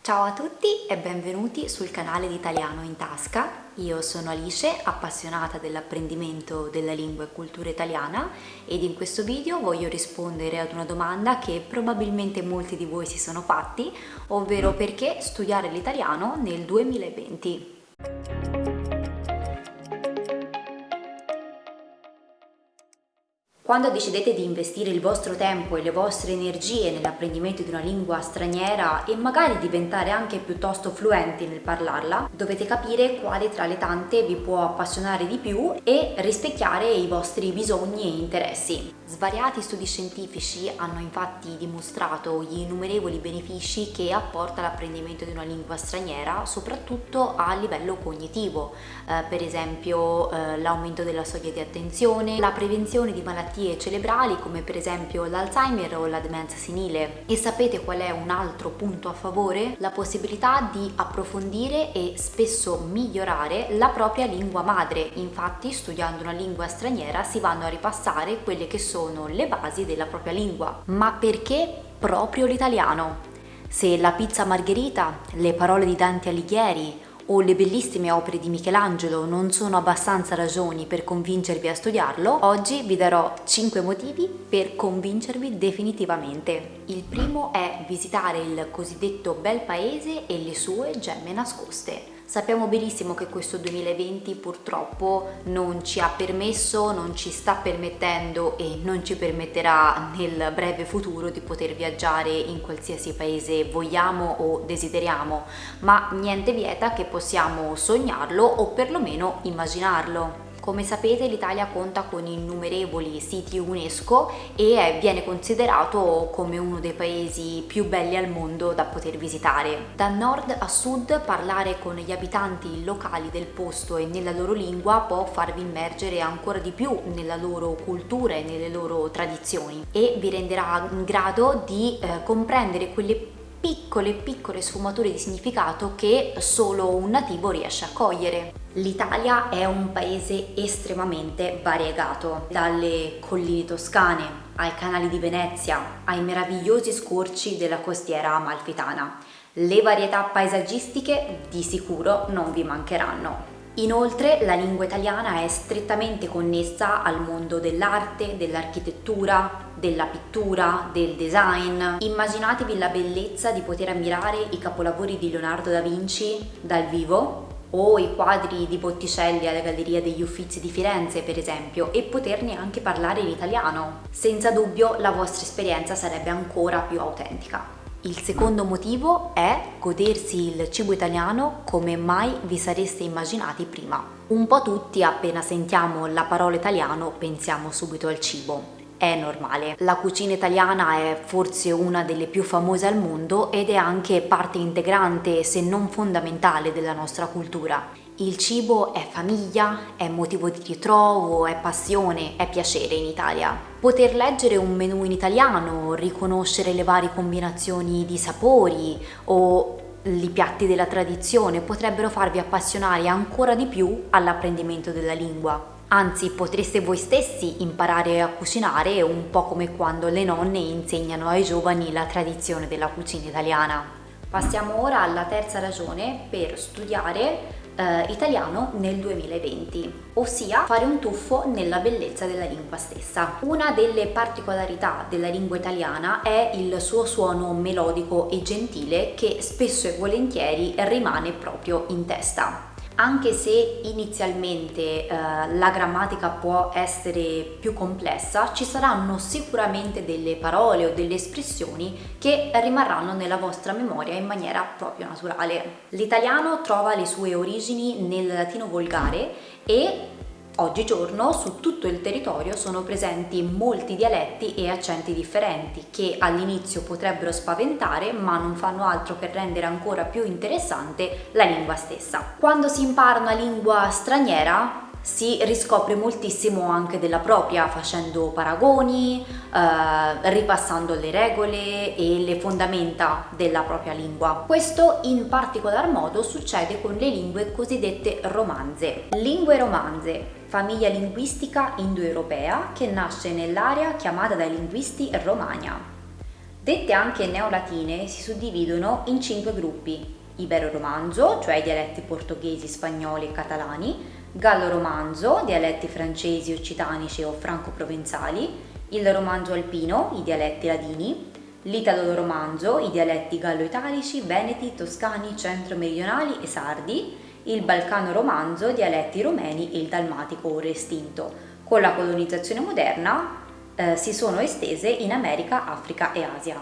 Ciao a tutti e benvenuti sul canale di Italiano in Tasca. Io sono Alice, appassionata dell'apprendimento della lingua e cultura italiana, ed in questo video voglio rispondere ad una domanda che probabilmente molti di voi si sono fatti, ovvero perché studiare l'italiano nel 2020. Quando decidete di investire il vostro tempo e le vostre energie nell'apprendimento di una lingua straniera e magari diventare anche piuttosto fluenti nel parlarla, dovete capire quale tra le tante vi può appassionare di più e rispecchiare i vostri bisogni e interessi. Svariati studi scientifici hanno infatti dimostrato gli innumerevoli benefici che apporta l'apprendimento di una lingua straniera, soprattutto a livello cognitivo, per esempio l'aumento della soglia di attenzione, la prevenzione di malattie cerebrali come per esempio l'Alzheimer o la demenza senile. E sapete qual è un altro punto a favore? La possibilità di approfondire e spesso migliorare la propria lingua madre. Infatti, studiando una lingua straniera si vanno a ripassare quelle che sono le basi della propria lingua. Ma perché proprio l'italiano? Se la pizza margherita, le parole di Dante Alighieri o le bellissime opere di Michelangelo non sono abbastanza ragioni per convincervi a studiarlo, oggi vi darò 5 motivi per convincervi definitivamente. Il primo è visitare il cosiddetto bel paese e le sue gemme nascoste. Sappiamo benissimo che questo 2020 purtroppo non ci ha permesso, non ci sta permettendo e non ci permetterà nel breve futuro di poter viaggiare in qualsiasi paese vogliamo o desideriamo, ma niente vieta che possiamo sognarlo o perlomeno immaginarlo. Come sapete, l'Italia conta con innumerevoli siti UNESCO e viene considerato come uno dei paesi più belli al mondo da poter visitare. Da nord a sud, parlare con gli abitanti locali del posto e nella loro lingua può farvi immergere ancora di più nella loro cultura e nelle loro tradizioni e vi renderà in grado di comprendere quelle piccole sfumature di significato che solo un nativo riesce a cogliere. L'Italia è un paese estremamente variegato, dalle colline toscane ai canali di Venezia, ai meravigliosi scorci della costiera amalfitana. Le varietà paesaggistiche di sicuro non vi mancheranno. Inoltre, la lingua italiana è strettamente connessa al mondo dell'arte, dell'architettura, della pittura, del design. Immaginatevi la bellezza di poter ammirare i capolavori di Leonardo da Vinci dal vivo o i quadri di Botticelli alla Galleria degli Uffizi di Firenze, per esempio, e poterne anche parlare in italiano. Senza dubbio la vostra esperienza sarebbe ancora più autentica. Il secondo motivo è godersi il cibo italiano come mai vi sareste immaginati prima. Un po' tutti, appena sentiamo la parola italiano, pensiamo subito al cibo. È normale. La cucina italiana è forse una delle più famose al mondo ed è anche parte integrante, se non fondamentale, della nostra cultura. Il cibo è famiglia, è motivo di ritrovo, è passione, è piacere in Italia. Poter leggere un menù in italiano, riconoscere le varie combinazioni di sapori o i piatti della tradizione potrebbero farvi appassionare ancora di più all'apprendimento della lingua. Anzi, potreste voi stessi imparare a cucinare un po' come quando le nonne insegnano ai giovani la tradizione della cucina italiana. Passiamo ora alla terza ragione per studiare italiano nel 2020, ossia fare un tuffo nella bellezza della lingua stessa. Una delle particolarità della lingua italiana è il suo suono melodico e gentile che spesso e volentieri rimane proprio in testa. Anche se inizialmente la grammatica può essere più complessa, ci saranno sicuramente delle parole o delle espressioni che rimarranno nella vostra memoria in maniera proprio naturale. L'italiano trova le sue origini nel latino volgare e oggigiorno su tutto il territorio sono presenti molti dialetti e accenti differenti che all'inizio potrebbero spaventare, ma non fanno altro che rendere ancora più interessante la lingua stessa. Quando si impara una lingua straniera si riscopre moltissimo anche della propria, facendo paragoni, ripassando le regole e le fondamenta della propria lingua. Questo in particolar modo succede con le lingue cosiddette romanze. Lingue romanze, famiglia linguistica indoeuropea che nasce nell'area chiamata dai linguisti Romagna. Dette anche neolatine si suddividono in 5 gruppi: ibero-romanzo, cioè i dialetti portoghesi, spagnoli e catalani; gallo-romanzo, dialetti francesi, occitanici o franco-provenzali; il romanzo alpino, i dialetti ladini; l'italo-romanzo, i dialetti gallo-italici, veneti, toscani, centro-meridionali e sardi; il balcano-romanzo, dialetti rumeni e il dalmatico ora estinto. Con la colonizzazione moderna si sono estese in America, Africa e Asia.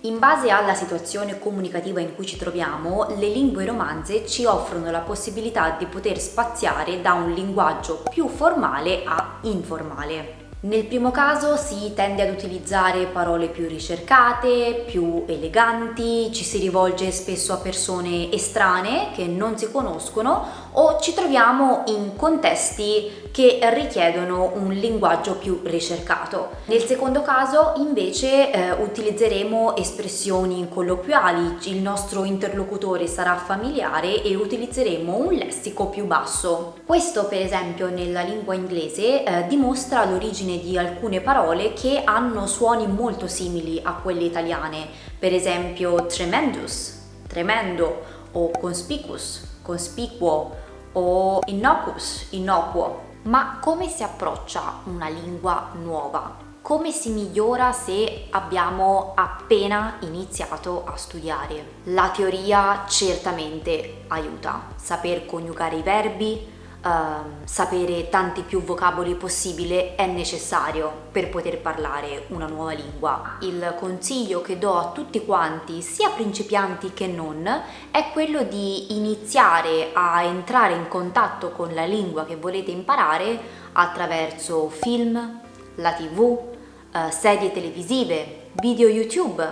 In base alla situazione comunicativa in cui ci troviamo, le lingue romanze ci offrono la possibilità di poter spaziare da un linguaggio più formale a informale. Nel primo caso si tende ad utilizzare parole più ricercate, più eleganti, ci si rivolge spesso a persone estranee che non si conoscono o ci troviamo in contesti che richiedono un linguaggio più ricercato. Nel secondo caso invece utilizzeremo espressioni colloquiali, il nostro interlocutore sarà familiare e utilizzeremo un lessico più basso. Questo per esempio nella lingua inglese dimostra l'origine di alcune parole che hanno suoni molto simili a quelle italiane, per esempio tremendous, tremendo, o conspicuous, conspicuo, o innocus, innocuo. Ma come si approccia una lingua nuova? Come si migliora se abbiamo appena iniziato a studiare? La teoria certamente aiuta, saper coniugare i verbi, sapere tanti più vocaboli possibile è necessario per poter parlare una nuova lingua. Il consiglio che do a tutti quanti, sia principianti che non, è quello di iniziare a entrare in contatto con la lingua che volete imparare attraverso film, la TV, serie televisive, video YouTube.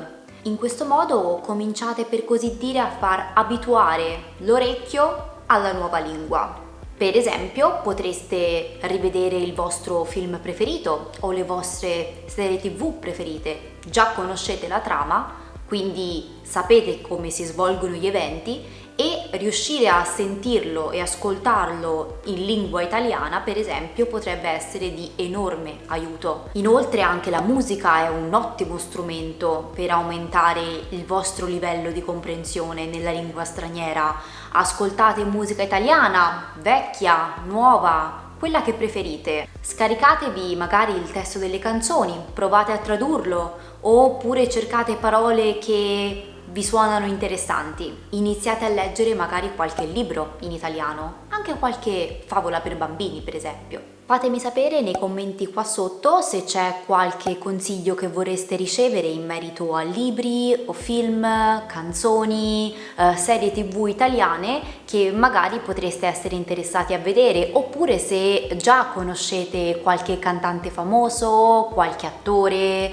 In questo modo cominciate per così dire a far abituare l'orecchio alla nuova lingua. Per esempio potreste rivedere il vostro film preferito o le vostre serie TV preferite. Già conoscete la trama, quindi sapete come si svolgono gli eventi e riuscire a sentirlo e ascoltarlo in lingua italiana, per esempio, potrebbe essere di enorme aiuto. Inoltre anche la musica è un ottimo strumento per aumentare il vostro livello di comprensione nella lingua straniera. Ascoltate musica italiana, vecchia, nuova, quella che preferite. Scaricatevi magari il testo delle canzoni, provate a tradurlo oppure cercate parole che vi suonano interessanti. Iniziate a leggere magari qualche libro in italiano, anche qualche favola per bambini per esempio. Fatemi sapere nei commenti qua sotto se c'è qualche consiglio che vorreste ricevere in merito a libri o film, canzoni, serie TV italiane che magari potreste essere interessati a vedere, oppure se già conoscete qualche cantante famoso, qualche attore,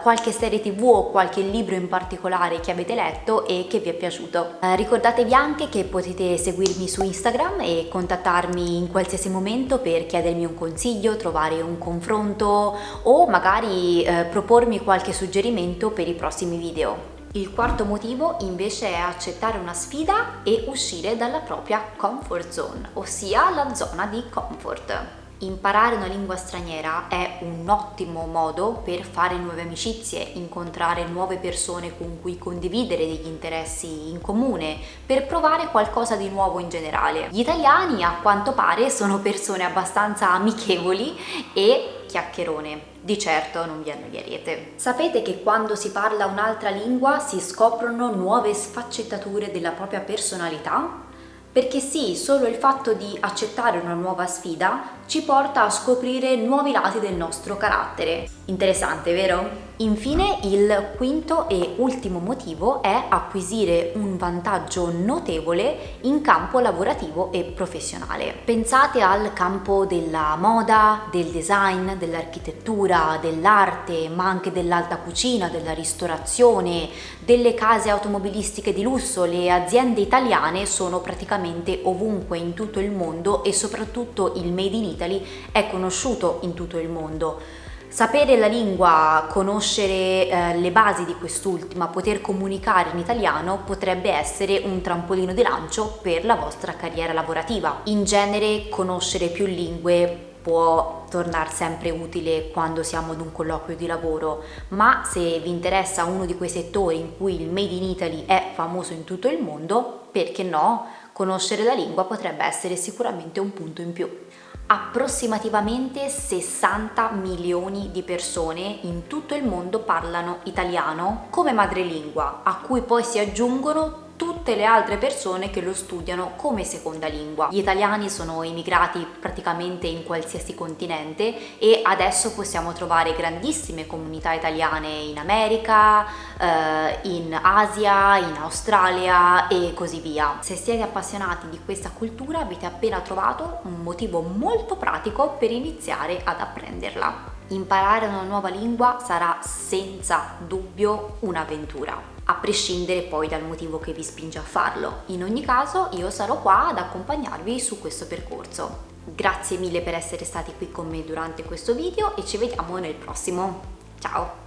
qualche serie TV o qualche libro in particolare che avete letto e che vi è piaciuto. Ricordatevi anche che potete seguirmi su Instagram e contattarmi in qualsiasi momento per chiedermi un consiglio, trovare un confronto o magari propormi qualche suggerimento per i prossimi video. Il quarto motivo invece è accettare una sfida e uscire dalla propria comfort zone, ossia la zona di comfort. Imparare una lingua straniera è un ottimo modo per fare nuove amicizie, incontrare nuove persone con cui condividere degli interessi in comune, per provare qualcosa di nuovo in generale. Gli italiani, a quanto pare, sono persone abbastanza amichevoli e chiacchierone. Di certo non vi annoierete. Sapete che quando si parla un'altra lingua si scoprono nuove sfaccettature della propria personalità? Perché sì, solo il fatto di accettare una nuova sfida ci porta a scoprire nuovi lati del nostro carattere. Interessante, vero? Infine, il quinto e ultimo motivo è acquisire un vantaggio notevole in campo lavorativo e professionale. Pensate al campo della moda, del design, dell'architettura, dell'arte, ma anche dell'alta cucina, della ristorazione, delle case automobilistiche di lusso. Le aziende italiane sono praticamente ovunque in tutto il mondo e soprattutto il Made in Italy è conosciuto in tutto il mondo. Sapere la lingua, conoscere le basi di quest'ultima, poter comunicare in italiano potrebbe essere un trampolino di lancio per la vostra carriera lavorativa. In genere conoscere più lingue può tornare sempre utile quando siamo ad un colloquio di lavoro, ma se vi interessa uno di quei settori in cui il Made in Italy è famoso in tutto il mondo, perché no? Conoscere la lingua potrebbe essere sicuramente un punto in più. Approssimativamente 60 milioni di persone in tutto il mondo parlano italiano come madrelingua, a cui poi si aggiungono tutte le altre persone che lo studiano come seconda lingua. Gli italiani sono immigrati praticamente in qualsiasi continente e adesso possiamo trovare grandissime comunità italiane in America, in Asia, in Australia e così via. Se siete appassionati di questa cultura avete appena trovato un motivo molto pratico per iniziare ad apprenderla. Imparare una nuova lingua sarà senza dubbio un'avventura, a prescindere poi dal motivo che vi spinge a farlo. In ogni caso io sarò qua ad accompagnarvi su questo percorso. Grazie mille per essere stati qui con me durante questo video e ci vediamo nel prossimo. Ciao!